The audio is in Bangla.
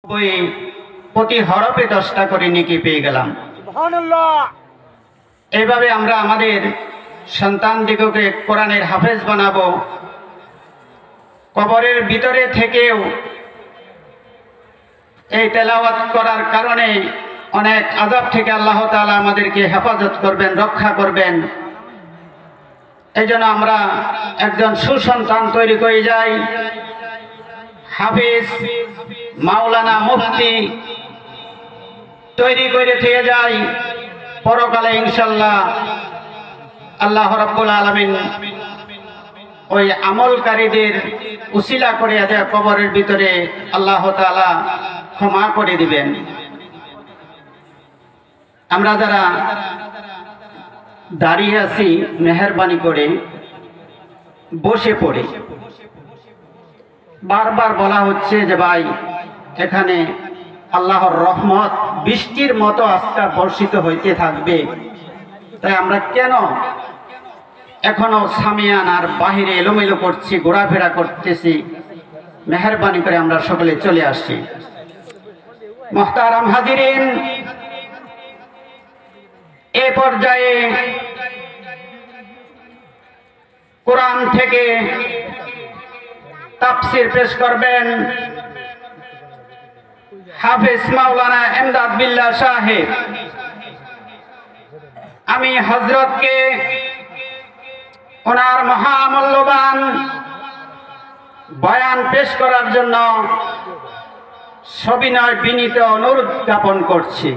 বই প্রতি হরফে 10টা করে নেকি পেয়ে গেলাম। এইভাবে আমরা আমাদের সন্তানদিগকে কোরআনের হাফেজ বানাবো। কবরের ভিতরে থেকেও এই তেলাওয়াত করার কারণে অনেক আযাব থেকে আল্লাহ তাআলা আমাদেরকে হেফাজত করবেন, রক্ষা করবেন। এই জন্য আমরা একজন সুসন্তান তৈরি করে যাই, হাফেজ মাওলানা মুফতি তৈরি করে থেকে যাই। পরকালে ইনশাআল্লাহ আল্লাহ রাব্বুল আলামিন ওই আমলকারীদের উসিলা করে এদের কবরের ভিতরে আল্লাহ তাআলা ক্ষমা করে দিবেন। আমরা যারা দাঁড়িয়ে আছি মেহেরবানি করে বসে পড়ে। বারবার বলা হচ্ছে যে ভাই এখানে আল্লাহর রহমত বৃষ্টির মতো আজকে বর্ষিত হইতে থাকবে, তাই আমরা কেন এখনো সামিয়ানার বাহিরে এলোমেলো করছি, ঘোরাফেরা করতেছি? মেহেরবানি করে আমরা সকলে চলে আসছি। মুহতারাম হাজিরিন, এ পর্যায়ে কোরআন থেকে তাফসীর পেশ করবেন হাফেজ মাওলানা ইমদাদ বিল্লাহ সাহেব। আমি হযরতকে ওনার মহামূল্যবান বয়ান পেশ করার জন্য সবিনয় বিনীত অনুরোধ জ্ঞাপন করছি।